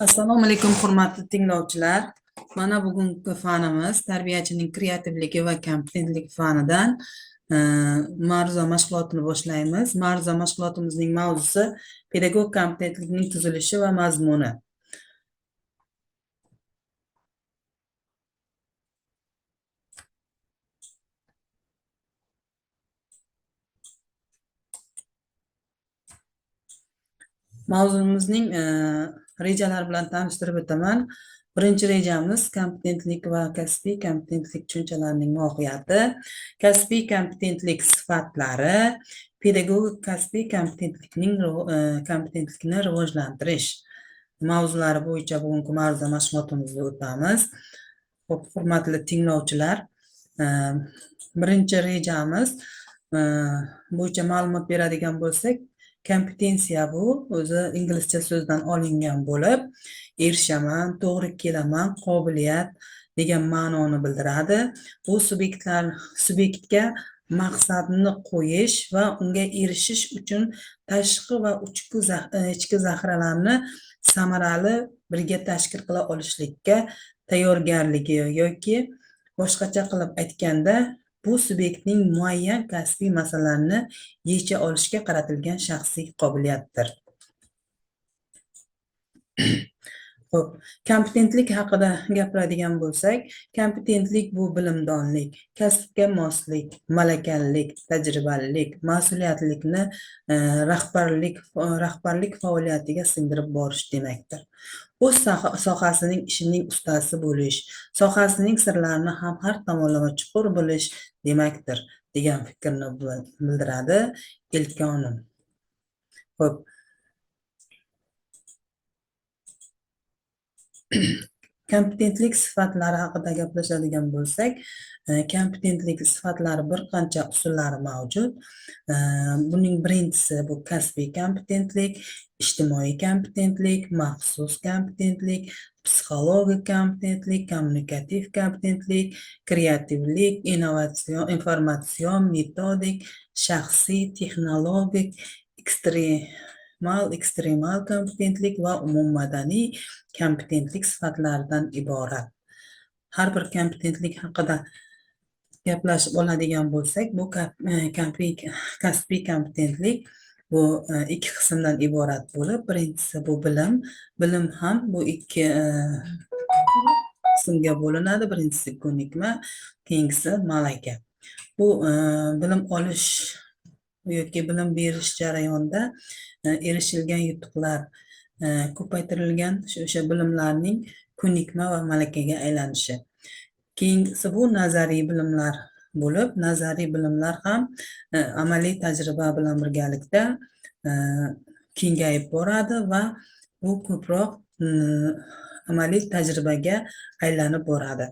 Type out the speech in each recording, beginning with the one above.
Assalomu alaykum hurmatli tinglovchilar. Mana bugungi fanimiz tarbiyachining kreativligi va kompetentligi fanidan ma'ruza mashg'ulotini boshlaymiz. Ma'ruza mashg'ulotimizning mavzusi pedagog kompetentlikning tuzilishi va mazmuni. Mavzumizning rejalari bilan tanishtirib o'taman. Birinchi rejamiz kompetentlik va kasbiy kompetentlik tushunchalarining mohiyati, kasbiy kompetentlik sifatlari, pedagogik kasbiy kompetentlikni rivojlantirish mavzulari bo'yicha bugungi ma'ruza mashg'ulotimizni o'tamiz. Hurmatli tinglovchilar, birinchi rejamiz bo'yicha ma'lumot beradigan bo'lsak, kompetensiya bu o'zi inglizcha so'zdan olingan bo'lib, erishaman, to'g'ri kelaman, qobiliyat degan ma'noni bildiradi. Bu subyektga maqsadni qo'yish va unga erishish uchun tashqi va ichki zaxiralarni samarali birga tashkil qila olishlikka tayyorgarligi yoki boshqacha qilib aytganda bu subyektning muayyan kasbiy masalalarni yecha olishga qaratilgan shaxsiy qobiliyatdir. Xo'p, kompetentlik haqida gapiradigan bo'lsak, kompetentlik bu bilimdonlik, kasbga moslik, malakalilik, tajribalilik, mas'uliyatlikni rahbarlik faoliyatiga singdirib borish demakdir. O'z sohasining ishining ustasi bo'lish, sohasining sirlarini ham har tomonlama chuqur bilish demakdir degan fikrni bildiradi Elkonim. Xo'p, kompetentlik sifatlari haqida gaplashadigan bo'lsak, kompetentlik sifatlari bir qancha usullari mavjud. Buning birinchisi bu kasbiy kompetentlik, ijtimoiy kompetentlik, maxsus kompetentlik, psixologik kompetentlik, kommunikativ kompetentlik, kreativlik, innovatsion, informatsion, metodik, shaxsiy, texnologik, ekstremal kompetentlik va umummadaniy kompetentlik sifatlaridan iborat. Har bir kompetentlik haqida gaplashib oladigan bo'lsak, bu kasbiy kompetentlik bu ikki qismdan iborat bo'lib, birinchisi bu bilim ham bu ikki qismga bo'linadi. Birinchisi ko'nikma, keyingisi malaka. Bu bilim olish yoki bilim berish jarayonida erishilgan yutuqlar, ko'paytirilgan o'sha bilimlarning ko'nikma va malakaga aylanishi. Keyingisi bu nazariy bilimlar bo'lib, nazariy bilimlar ham amaliy tajriba bilan birgalikda kengayib boradi va bu ko'proq amaliy tajribaga aylanib boradi.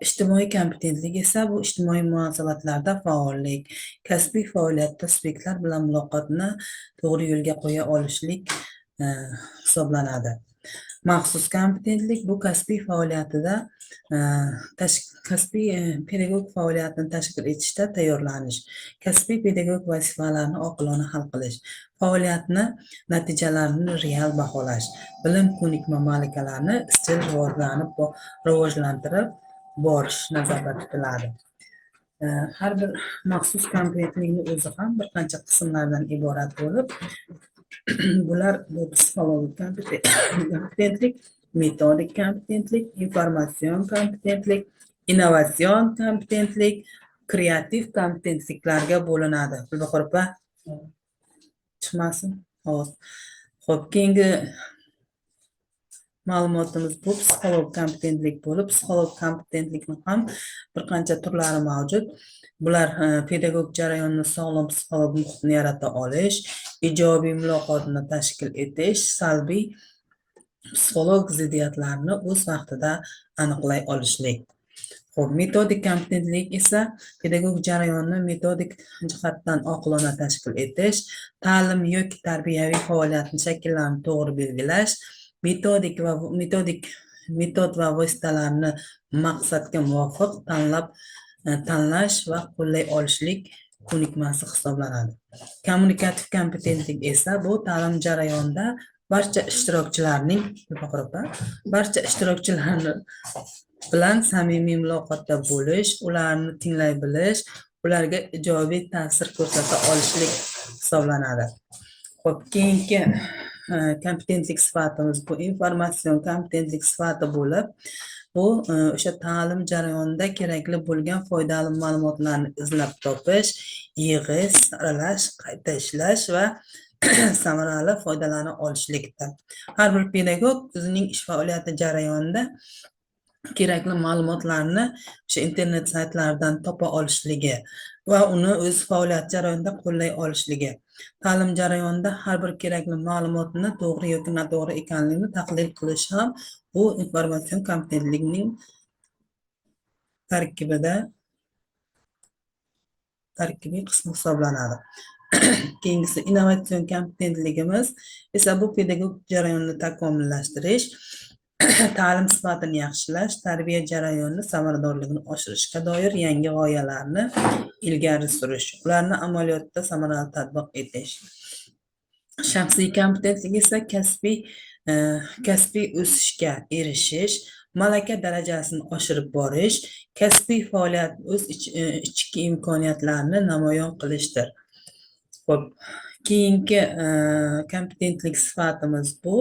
Ijtimoiy kompetentlik esa bu ijtimoiy munosabatlarda faollik, kasbiy faoliyatda subyektlar bilan muloqotni to'g'ri yo'lga qo'ya olishlik hisoblanadi. Maxsus kompetentlik bu kasbiy faoliyatida kasbiy pedagog faoliyatini tashkil etishda tayyorlanish, kasbiy pedagog vazifalarni oqilona hal qilish, faoliyatni natijalarini real baholash, bilim ko'nikma malakalarni izchil rivojlantirib borish nazarda tutiladi. Har bir maxsus kompetentlikning o'zi ham bir qancha qismlardan iborat bo'lib, bular bu psixologik kompetentlik, metodik kompetentlik, informatsion kompetentlik, innovatsion kompetentlik, kreativ kompetentliklarga bo'linadi. Bilbaqorpa chiqmasin. Xo'p, keyingi ma'lumotimiz bu psixologik kompetentlik bo'lib, psixologik kompetentlikning ham bir qancha turlari mavjud. Bular pedagog jarayonni sog'lom psixologik muhitni yarata olish, ijobiy muloqotni tashkil etish, salbiy psixologik ziddiyatlarni o'z vaqtida aniqlay olishlik. Xo'p, metodik kompetentlik esa pedagog jarayonni metodik jihatdan oqilona tashkil etish, ta'lim yoki tarbiyaviy faoliyatni shakllanib to'g'ri belgilash, metod va vositalarni maqsadga muvofiq tanlash va qo'llay olishlik ko'nikmasi hisoblanadi. Kommunikativ kompetentlik esa bu ta'lim jarayonida barcha ishtirokchilarning barcha ishtirokchilarni bilan samimiy muloqotda bo'lish, ularni tinglay bilish, ularga ijobiy ta'sir ko'rsata olishlik hisoblanadi. Xo'p, keyingi kompetentlik sifatimiz bu informatsion kompetentlik sifati bo'lib, bu o'sha ta'lim jarayonida kerakli bo'lgan foydali ma'lumotlarni izlab topish, yig'ish, saralash, qayta ishlash va samarali foydalana olishlikdir. Har bir pedagog o'zining ish faoliyati jarayonida kerakli ma'lumotlarni o'sha internet saytlaridan topa olishligi va uni o'z faoliyat jarayonida qo'llay olishligi, ta'lim jarayonida har bir kerakli ma'lumotni to'g'ri yoki noto'g'ri ekanligini tahlil qilish ham bu informatsion kompetentlikning tarkibiy qismi hisoblanadi. Keyingisi innovatsion kompetentligimiz esa bu pedagog jarayonni takomillashtirish, ta'lim sifatini yaxshilash, tarbiya jarayonini samaradorligini oshirishga doir yangi g'oyalarni ilgari surish, ularni amaliyotda samarali tatbiq etish. Shaxsiy kompetentlik esa kasbiy o'sishga erishish, malaka darajasini oshirib borish, kasbiy faoliyat o'z ichki imkoniyatlarini namoyon qilishdir. Xo'p, keyingi kompetentlik sifatimiz bu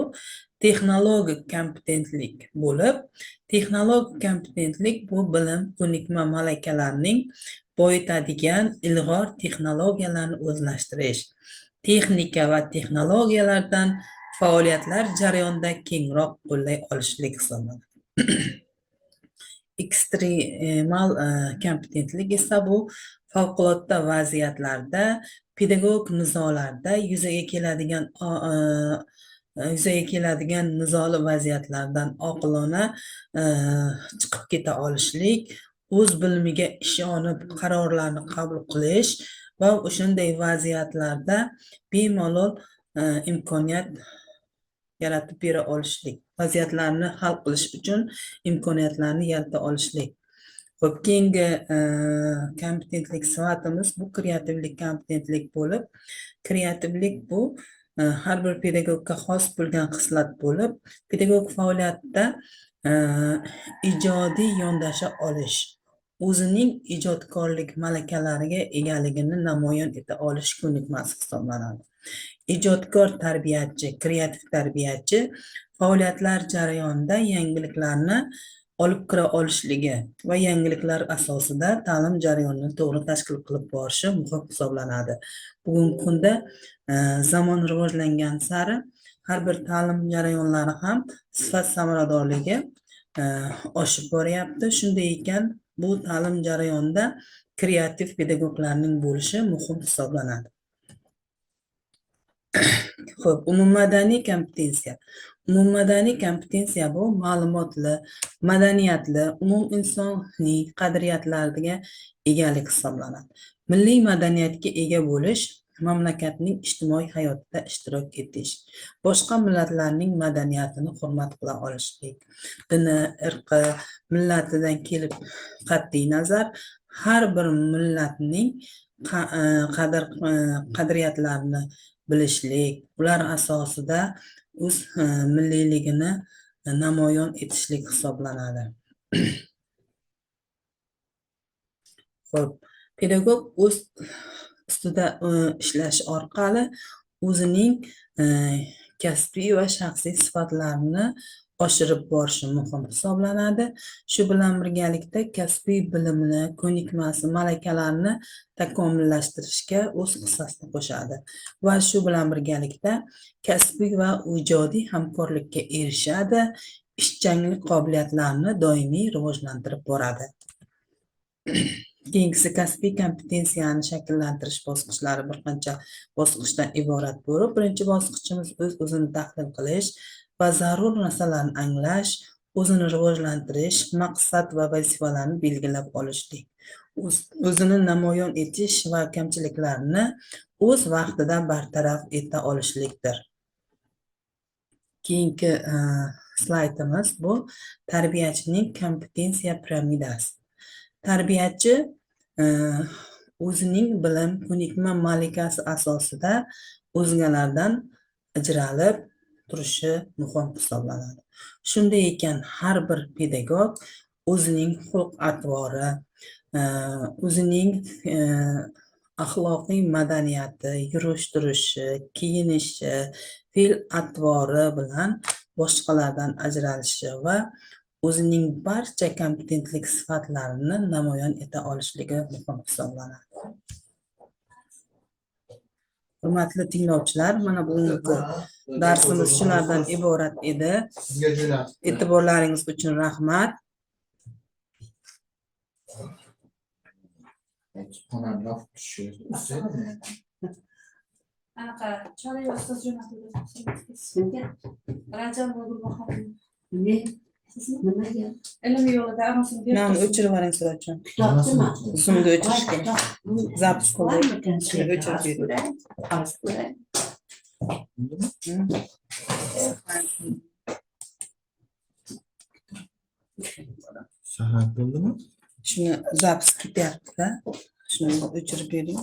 texnologik kompetentlik bo'lib, texnologik kompetentlik bu bilim, ko'nikma, malakalarning boyitadigan ilg'or texnologiyalarni o'zlashtirish, texnika va texnologiyalardan faoliyatlar jarayonida kengroq qo'llay olishlik hisoblanadi. Ekstremal kompetentlik esa bu favqulodda vaziyatlarda, pedagog nizolarda yuzaga keladigan nizoli vaziyatlardan oqilona chiqib keta olishlik, o'z bilimiga ishonib qarorlarni qabul qilish va o'shanday vaziyatlarda bemalol imkoniyat yaratib bera olishlik, vaziyatlarni hal qilish uchun imkoniyatlarni yarata olishlik. Xo'p, keyingi kompetentlik sifatimiz bu kreativlik kompetentlik bo'lib, kreativlik bu har bir pedagogga xos bo'lgan xislat bo'lib, pedagog faoliyatida ijodiy yondasha olish, o'zining ijodkorlik malakalariga egaligini namoyon eta olish ko'nikmasi hisoblanadi. Ijodkor tarbiyachi, kreativ tarbiyachi faoliyatlar jarayonida yangiliklarni olib kira olishligi va yangiliklar asosida ta'lim jarayonini to'g'ri tashkil qilib borishi muhim hisoblanadi. Bugungi kunda zamon rivojlangan sari har bir ta'lim jarayonlari ham sifat samaradorligi oshib boryapti. Shunday ekan, bu ta'lim jarayonida kreativ pedagoglarning bo'lishi muhim hisoblanadi. Xo'p, umummadaniy kompetensiya. Umummadaniy kompetensiya bu ma'lumotli, madaniyatli, umuminsoniy qadriyatlarga egalik hisoblanadi. Milliy madaniyatga ega bo'lish, mamlakatning ijtimoiy hayotida ishtirok etish, boshqa millatlarning madaniyatini hurmat qila olishlik, dini, irqi, millatidan kelib qat'iy nazar har bir millatning qadriyatlarini bilishlik, ular asosida o'z milliyligini namoyon etishlik hisoblanadi. Xo'p, pedagog o'z ustida ishlash orqali o'zining kasbiy va shaxsiy sifatlarini oshirib borishi muhim hisoblanadi. Shu bilan birgalikda kasbiy bilimni, ko'nikmasi, malakalarni takomillashtirishga o'z hissasini qo'shadi va shu bilan birgalikda kasbiy va ijodiy hamkorlikka erishadi, ishchanlik qobiliyatlarini doimiy rivojlantirib boradi. Keyingisi kasbiy kompetensiyani shakllantirish bosqichlari bir qancha bosqichdan iborat bo'lib, birinchi bosqichimiz o'zini tahlil qilish va zarur narsalarni anglash, o'zini rivojlantirish, maqsad va vazifalarni belgilab olishlik, o'zini namoyon etish va kamchiliklarni o'z vaqtida bartaraf eta olishlikdir. Keyingi slaydimiz bu tarbiyachining kompetensiya piramidasi. Tarbiyachi o'zining bilim, ko'nikma, malakasi asosida o'zgalardan ajralib, turishi muhim hisoblanadi. Shunday ekan, har bir pedagog o'zining xulq-atvori, o'zining axloqiy madaniyati, yurish-turishi, kiyinishi, fe'l-atvori bilan boshqalardan ajralishi va o'zining barcha kompetentlik sifatlarini namoyon eta olishligi muhim hisoblanadi. Hurmatli tinglovchilar, mana bugungi darsimiz shulardan iborat edi. E'tiborlaringiz uchun rahmat. Ilm yo'lida amasini o'chirib yuboring Sirojjon. Zoom'ni o'chirish kerak. Zapis qildik. O'chirib bering. Sahar bo'ldimi? Shuni zapis ketyapti-da. Shuni o'chirib bering.